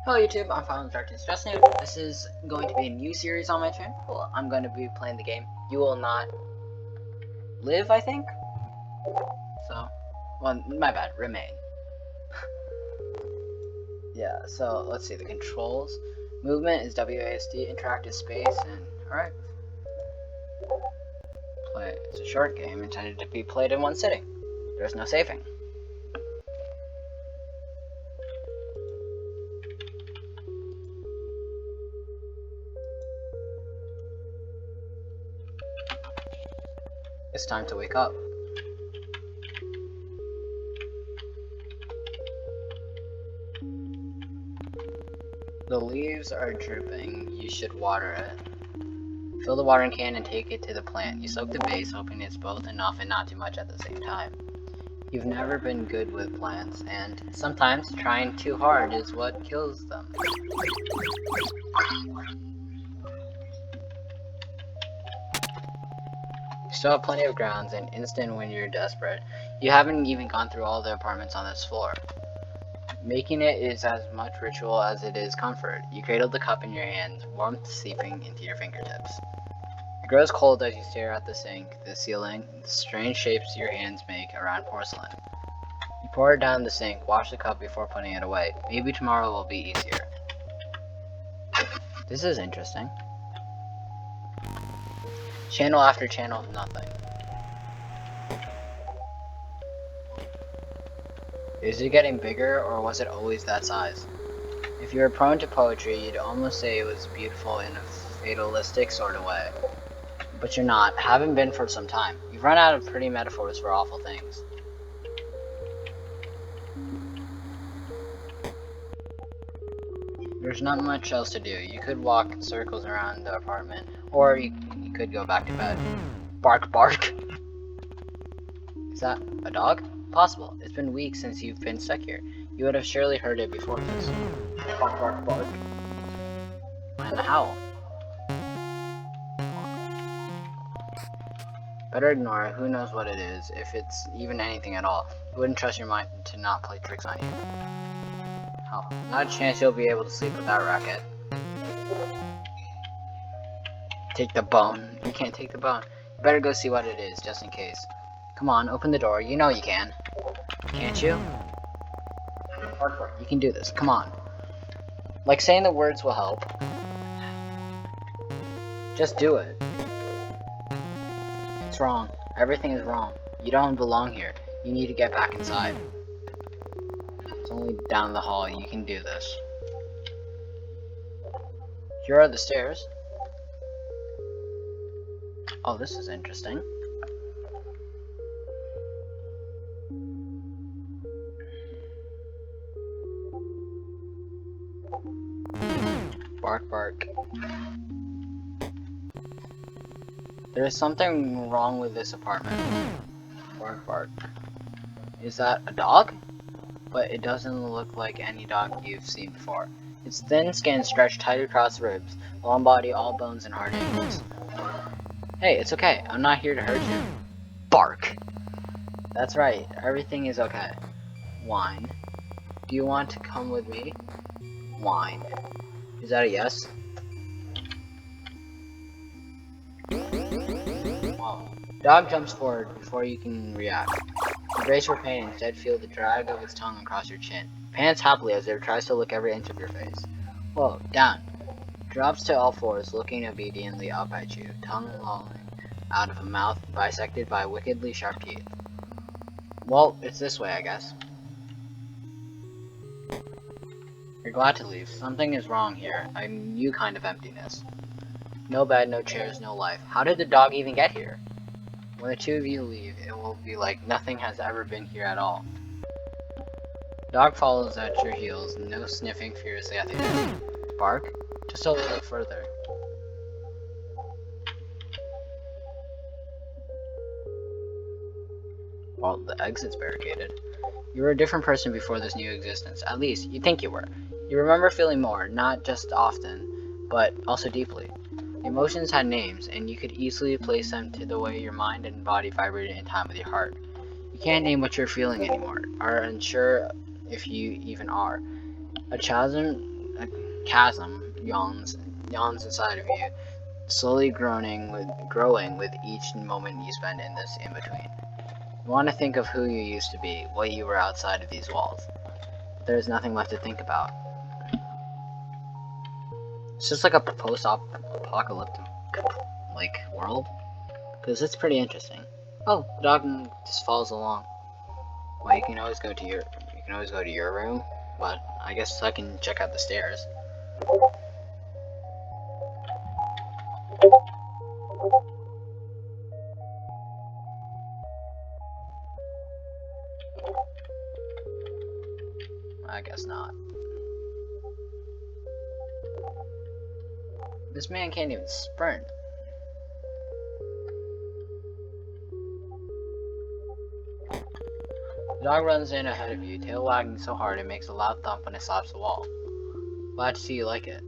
Hello YouTube, I'm Final Darkness Just New. This is going to be a new series on my channel. Well, I'm going to be playing the game You Will Not Live, I think? So, well, my bad, remain. Yeah, so let's see, the controls. Movement is WASD, interactive space, and alright. Play. It's a short game intended to be played in one sitting. There's no saving. It's time to wake up. The leaves are drooping. You should water it. Fill the watering can and take it to the plant. You soak the base, hoping it's both enough and not too much at the same time. You've never been good with plants, and sometimes trying too hard is what kills them. You still have plenty of grounds and instant when you're desperate. You haven't even gone through all the apartments on this floor. Making it is as much ritual as it is comfort. You cradle the cup in your hands, warmth seeping into your fingertips. It grows cold as you stare at the sink, the ceiling, the strange shapes your hands make around porcelain. You pour it down the sink, wash the cup before putting it away. Maybe tomorrow will be easier. This is interesting. Channel after channel of nothing. Is it getting bigger, or was it always that size? If you were prone to poetry, you'd almost say it was beautiful in a fatalistic sort of way. But you're not, haven't been for some time. You've run out of pretty metaphors for awful things. There's not much else to do. You could walk in circles around the apartment, or you could go back to bed. Bark, bark. Is that a dog? Possible. It's been weeks since you've been stuck here. You would have surely heard it before this. Bark, bark, bark. And a howl. Better ignore it. Who knows what it is, if it's even anything at all. I wouldn't trust your mind to not play tricks on you. Oh, not a chance you'll be able to sleep with that racket. Take the bone. You can't take the bone. You better go see what it is, just in case. Come on, open the door. You know you can. Can't you? You can do this. Come on. Like saying the words will help. Just do it. It's wrong. Everything is wrong. You don't belong here. You need to get back inside. It's only down the hall. You can do this. Here are the stairs. Oh, this is interesting. Bark, bark. There is something wrong with this apartment. Bark, bark. Is that a dog? But it doesn't look like any dog you've seen before. Its thin skin stretched tight across the ribs, long body, all bones and hard ankles. Hey, it's okay. I'm not here to hurt you. Bark. That's right. Everything is okay. Whine. Do you want to come with me? Whine. Is that a yes? Wow. Dog jumps forward before you can react. You brace for pain and instead feel the drag of its tongue across your chin. Pants happily as it tries to lick every inch of your face. Whoa, down. Drops to all fours, looking obediently up at you, tongue lolling out of a mouth bisected by wickedly sharp teeth. Well, it's this way, I guess. You're glad to leave. Something is wrong here. A new kind of emptiness. No bed, no chairs, no life. How did the dog even get here? When the two of you leave, it will be like nothing has ever been here at all. Dog follows at your heels, no sniffing furiously at the end. Bark? Just a little further. Well, the exit's barricaded. You were a different person before this new existence. At least, you think you were. You remember feeling more, not just often, but also deeply. The emotions had names, and you could easily place them to the way your mind and body vibrated in time with your heart. You can't name what you're feeling anymore, are unsure if you even are. A chasm a chasm yawns inside of you, slowly growing with each moment you spend in this in-between. You want to think of who you used to be, what you were outside of these walls. But there's nothing left to think about. It's just like a post-apocalyptic, like, world. Because it's pretty interesting. Oh, the dog just follows along. Well, you can always go to your room, but I guess I can check out the stairs. I guess not. This man can't even sprint. The dog runs in ahead of you, tail wagging so hard it makes a loud thump when it slaps the wall. Glad to see you like it.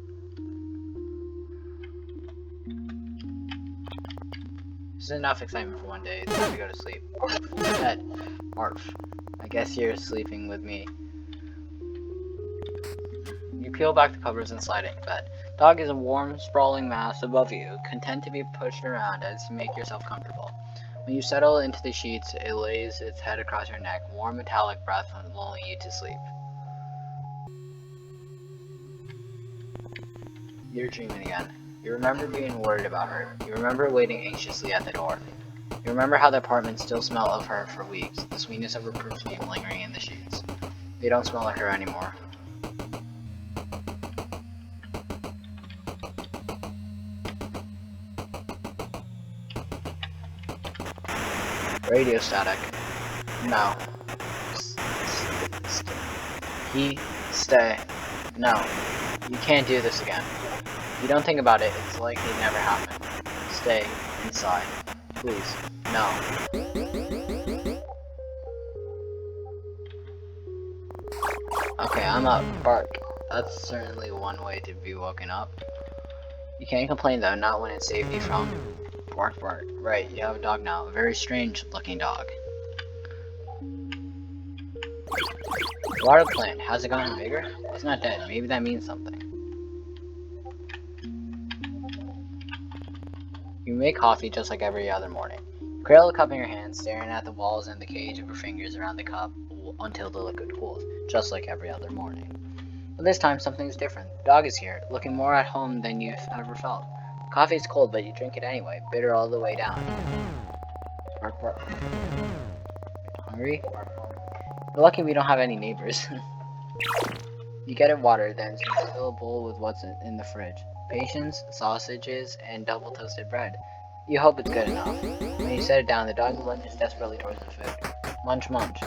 This is enough excitement for one day. It's time to go to sleep. Bed. Arf. I guess you're sleeping with me. You peel back the covers and slide into bed. Dog is a warm, sprawling mass above you, content to be pushed around as you make yourself comfortable. When you settle into the sheets, it lays its head across your neck, warm metallic breath lulling you to sleep. You're dreaming again. You remember being worried about her. You remember waiting anxiously at the door. You remember how the apartment still smelled of her for weeks, the sweetness of her perfume lingering in the sheets. They don't smell like her anymore. Radio static. No. Stay. No. You can't do this again. You don't think about it, it's like it never happened. Stay inside. Please. No. Okay, I'm up. Bark. That's certainly one way to be woken up. You can't complain though, not when it's saved you from. Bark, bark. Right, you have a dog now. A very strange looking dog. Water plant. Has it gotten bigger? It's not dead. Maybe that means something. You make coffee just like every other morning. You cradle the cup in your hand, staring at the walls and the cage of your fingers around the cup until the liquid cools, just like every other morning. But this time something's different. The dog is here, looking more at home than you've ever felt. Coffee is cold, but you drink it anyway, bitter all the way down. Bark, bark. Hungry? Bark, bark. You're lucky we don't have any neighbors. You get it water, then fill a bowl with what's in the fridge. Patience, sausages, and double toasted bread. You hope it's good enough. When you set it down, the dog lunges desperately towards the food. Munch, munch.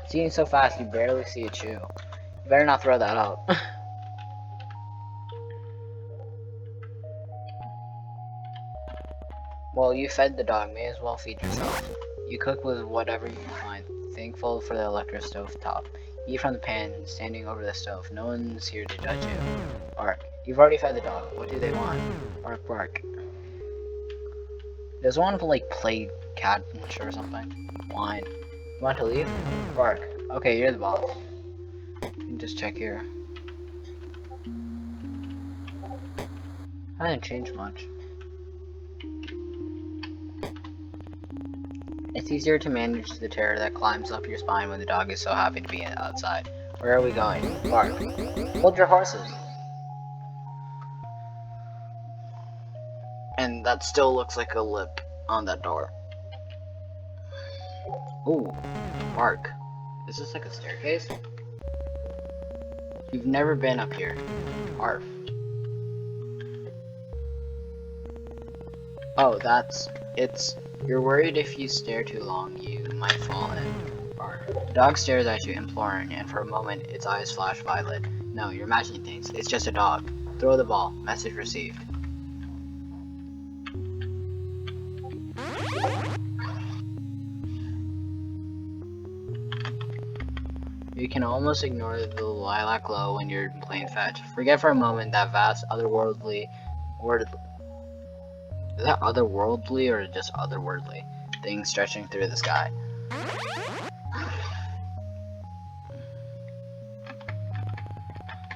It's eating so fast you barely see it chew. You better not throw that out. Well, you fed the dog, may as well feed yourself. You cook with whatever you can find, thankful for the electric stove top. Eat from the pan, standing over the stove. No one's here to judge you. Bark. You've already fed the dog. What do they want? Bark, bark. Does one want to, like, play catch or something? Whine. You want to leave? Bark. Okay, you're the boss. You can just check here. I didn't change much. It's easier to manage the terror that climbs up your spine when the dog is so happy to be outside. Where are we going? Bark. Hold your horses. And that still looks like a lip on that door. Ooh. Bark. Is this like a staircase? You've never been up here. Arf. Oh, you're worried if you stare too long, you might fall in. Bark. The dog stares at you, imploring, and for a moment, its eyes flash violet. No, you're imagining things. It's just a dog. Throw the ball. Message received. You can almost ignore the lilac glow when you're playing fetch. Forget for a moment that vast, otherworldly is that otherworldly or just otherworldly thing stretching through the sky.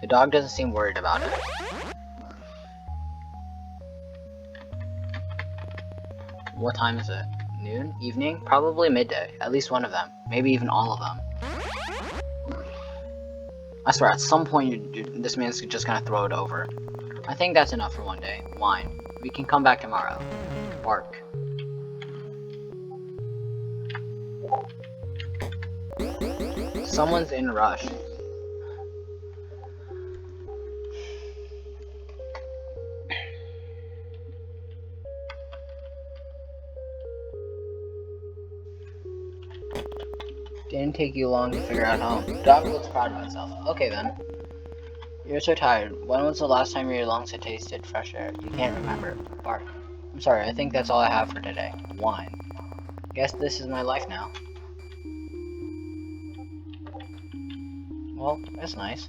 The dog doesn't seem worried about it. What time is it? Noon? Evening? Probably midday. At least one of them. Maybe even all of them. I swear, at some point, this man's just gonna throw it over. I think that's enough for one day. Whine. We can come back tomorrow. Bark. Someone's in a rush. Didn't take you long to figure out home. Dog looks proud of itself. Okay then. You're so tired. When was the last time your lungs had tasted fresh air? You can't remember. Bark. I'm sorry, I think that's all I have for today. Whine. Guess this is my life now. Well, that's nice.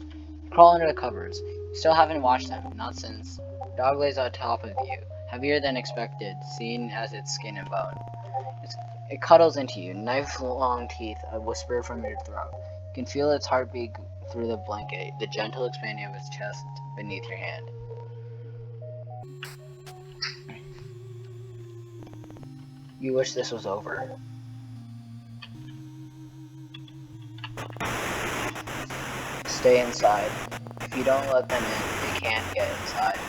Crawl under the covers. You still haven't washed them. Not since. Dog lays on top of you. Heavier than expected, seen as its skin and bone. It cuddles into you, knife-long teeth a whisper from your throat. You can feel its heartbeat through the blanket, the gentle expanding of its chest beneath your hand. You wish this was over. Stay inside. If you don't let them in, they can't get inside.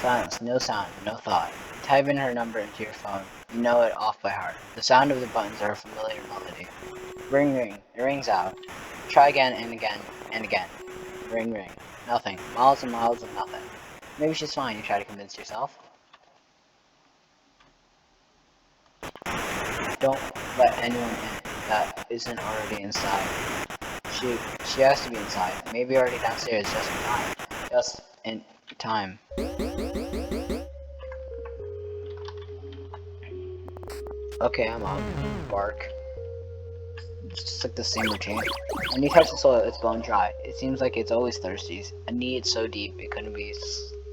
Silence, no sound, no thought. Type in her number into your phone. You know it off by heart. The sound of the buttons are a familiar melody. Ring, ring. It rings out. Try again and again and again. Ring, ring. Nothing. Miles and miles of nothing. Maybe she's fine, you try to convince yourself. Don't let anyone in that isn't already inside. She has to be inside. Maybe already downstairs, just in time. Just in time. Okay, I'm up. Bark. It's just like the same routine. When you touch the soil, it's bone dry. It seems like it's always thirsty. A need so deep it couldn't be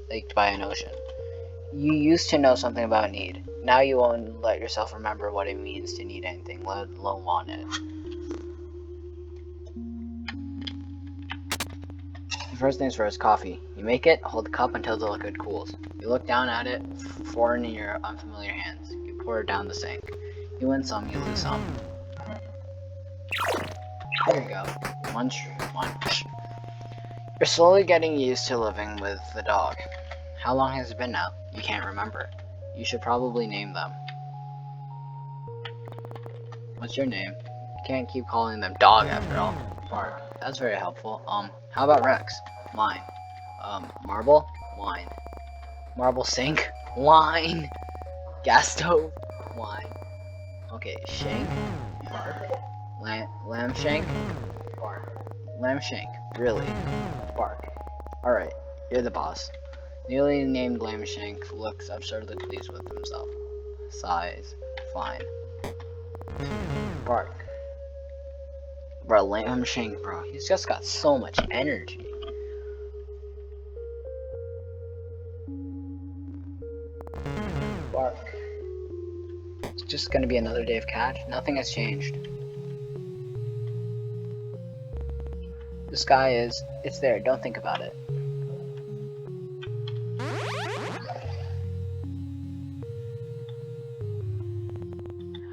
slaked by an ocean. You used to know something about need. Now you won't let yourself remember what it means to need anything, let alone want it. First things first, coffee. You make it, hold the cup until the liquid cools. You look down at it, foreign in your unfamiliar hands. You pour it down the sink. You win some, you lose some. Here you go. Munch. You're slowly getting used to living with the dog. How long has it been now? You can't remember. You should probably name them. What's your name? You can't keep calling them dog after all. Bark. That's very helpful. How about Rex? Mine. Marble? Wine. Marble sink? Wine. Gas stove? Wine. Okay, shank? Bark. Lamb shank? Bark. Lamb shank. Really? Bark. Alright, you're the boss. Newly named Lamb shank looks absurdly pleased with himself. Sighs. Fine. Bark. Bro, Lamb shank, bro. He's just got so much energy. Bark. It's just gonna be another day of catch. Nothing has changed. The sky is, it's there, don't think about it.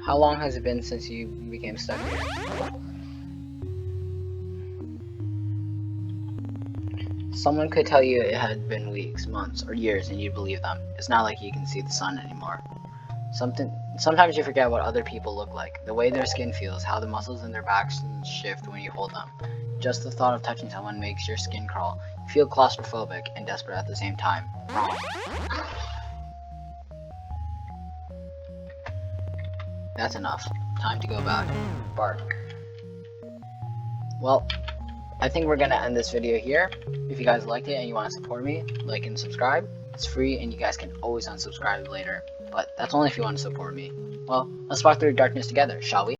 How long has it been since you became stuck here? Someone could tell you it had been weeks, months, or years and you'd believe them. It's not like you can see the sun anymore. Sometimes you forget what other people look like, the way their skin feels, how the muscles in their backs shift when you hold them. Just the thought of touching someone makes your skin crawl. You feel claustrophobic and desperate at the same time. Wrong. That's enough. Time to go back. Bark. Well, I think we're gonna end this video here. If you guys liked it and you want to support me, like and subscribe. It's free and you guys can always unsubscribe later. But that's only if you want to support me. Well, let's walk through darkness together, shall we?